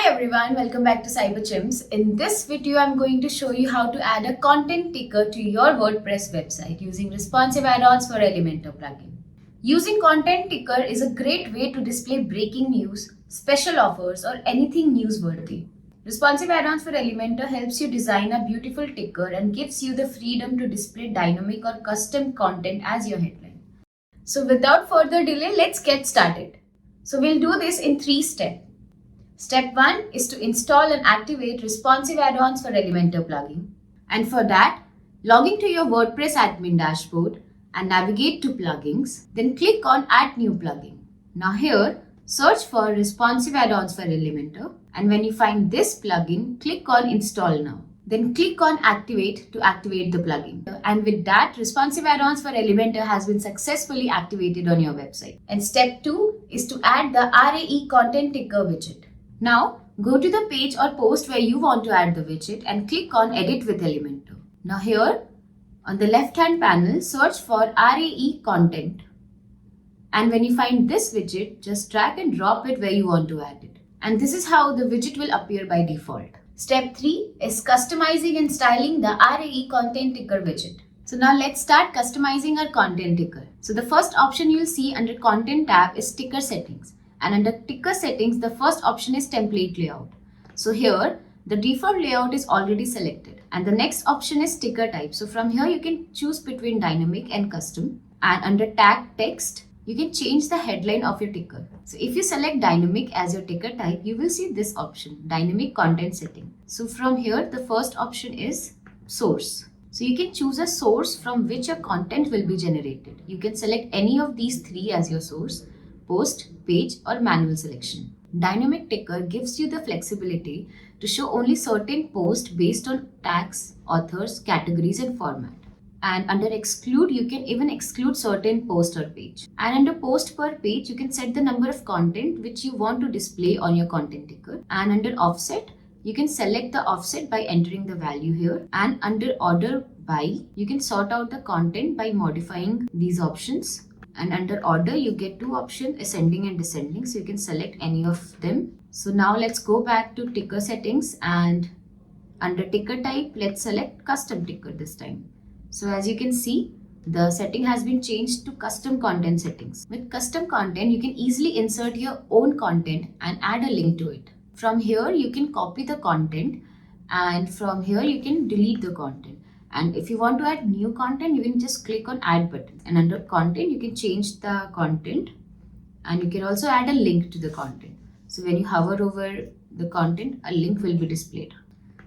everyone, welcome back to CyberChimps. In this video, I'm going to show you how to add a content ticker to your WordPress website using responsive add-ons for Elementor plugin. Using content ticker is a great way to display breaking news, special offers, or anything newsworthy. Responsive add-ons for Elementor helps you design a beautiful ticker and gives you the freedom to display dynamic or custom content as your headline. So without further delay, let's get started. So we'll do this in 3 steps. Step 1 is to install and activate responsive add-ons for Elementor plugin. And for that, log into your WordPress admin dashboard and navigate to plugins. Then click on Add New Plugin. Now here, search for responsive add-ons for Elementor. And when you find this plugin, click on Install Now. Then click on Activate to activate the plugin. And with that, responsive add-ons for Elementor has been successfully activated on your website. And step 2 is to add the RAE content ticker widget. Now, go to the page or post where you want to add the widget and click on Edit with Elementor. Now here, on the left-hand panel, search for RAE content. And when you find this widget, just drag and drop it where you want to add it. And this is how the widget will appear by default. Step 3 is customizing and styling the RAE content ticker widget. So now let's start customizing our content ticker. So the first option you'll see under Content tab is Ticker Settings. And under Ticker Settings, the first option is Template Layout. So here, the default layout is already selected. And the next option is Ticker Type. So from here, you can choose between Dynamic and Custom. And under Tag Text, you can change the headline of your ticker. So if you select Dynamic as your ticker type, you will see this option, Dynamic Content Setting. So from here, the first option is Source. So you can choose a source from which your content will be generated. You can select any of these 3 as your source: post, page, or manual selection. Dynamic ticker gives you the flexibility to show only certain posts based on tags, authors, categories, and format. And under exclude, you can even exclude certain post or page. And under post per page, you can set the number of content which you want to display on your content ticker. And under offset, you can select the offset by entering the value here. And under order by, you can sort out the content by modifying these options. And under order, you get 2 options, ascending and descending. So you can select any of them. So now let's go back to ticker settings, and under ticker type, let's select custom ticker this time. So as you can see, the setting has been changed to custom content settings. With custom content, you can easily insert your own content and add a link to it. From here, you can copy the content, and from here, you can delete the content. And if you want to add new content, you can just click on Add button. And under Content, you can change the content, and you can also add a link to the content. So when you hover over the content, a link will be displayed.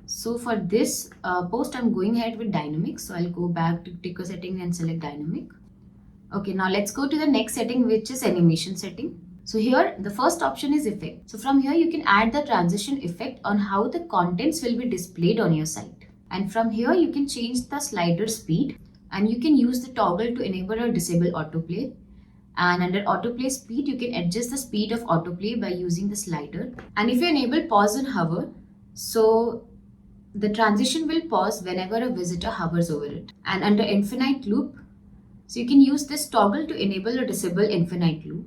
So for this post, I'm going ahead with Dynamic. So I'll go back to Ticker Setting and select Dynamic. Okay, now let's go to the next setting, which is Animation Setting. So here, the first option is Effect. So from here, you can add the transition effect on how the contents will be displayed on your site. And from here, you can change the slider speed, and you can use the toggle to enable or disable autoplay. And under autoplay speed, you can adjust the speed of autoplay by using the slider. And if you enable pause and hover, so the transition will pause whenever a visitor hovers over it. And under infinite loop, so you can use this toggle to enable or disable infinite loop.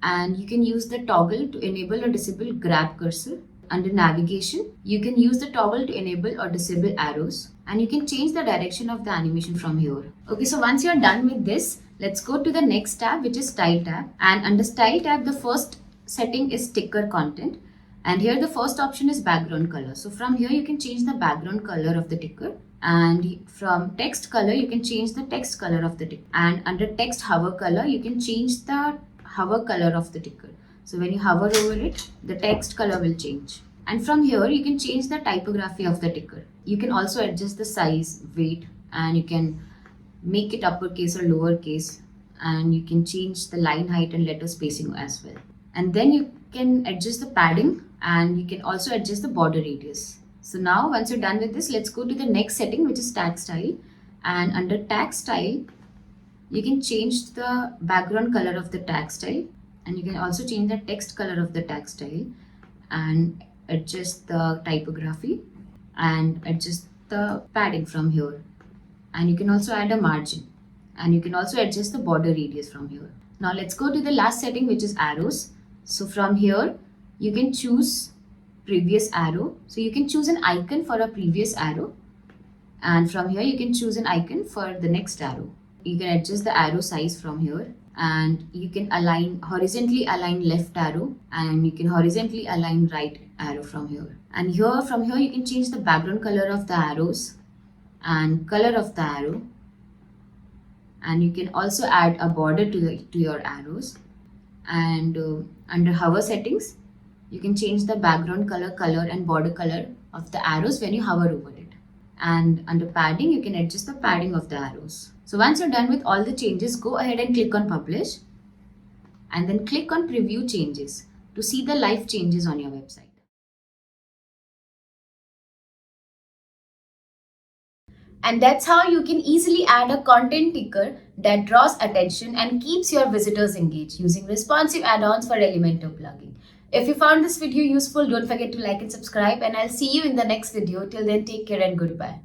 And you can use the toggle to enable or disable grab cursor. Under navigation, you can use the toggle to enable or disable arrows, and you can change the direction of the animation from here. Okay, so once you're done with this, let's go to the next tab, which is Style tab. And under Style tab, the first setting is Ticker Content. And here the first option is background color. So from here, you can change the background color of the ticker. And from text color, you can change the text color of the ticker. And under text hover color, you can change the hover color of the ticker. So when you hover over it, the text color will change. And from here, you can change the typography of the ticker. You can also adjust the size, weight, and you can make it uppercase or lowercase. And you can change the line height and letter spacing as well. And then you can adjust the padding, and you can also adjust the border radius. So now once you're done with this, let's go to the next setting, which is Tag Style. And under Tag Style, you can change the background color of the tag style. And you can also change the text color of the tag style and adjust the typography and adjust the padding from here. And you can also add a margin, and you can also adjust the border radius from here. Now let's go to the last setting, which is arrows. So from here, you can choose previous arrow. So you can choose an icon for a previous arrow, and from here you can choose an icon for the next arrow. You can adjust the arrow size from here, and you can horizontally align left arrow, and you can horizontally align right arrow from here. And from here you can change the background color of the arrows and color of the arrow, and you can also add a border to your arrows. And under hover settings, you can change the background color and border color of the arrows when you hover over it. And under padding, you can adjust the padding of the arrows. So once you're done with all the changes, go ahead and click on publish, and then click on preview changes to see the live changes on your website. And that's how you can easily add a content ticker that draws attention and keeps your visitors engaged using responsive add-ons for Elementor plugin. If you found this video useful, don't forget to like and subscribe, and I'll see you in the next video. Till then, take care and goodbye.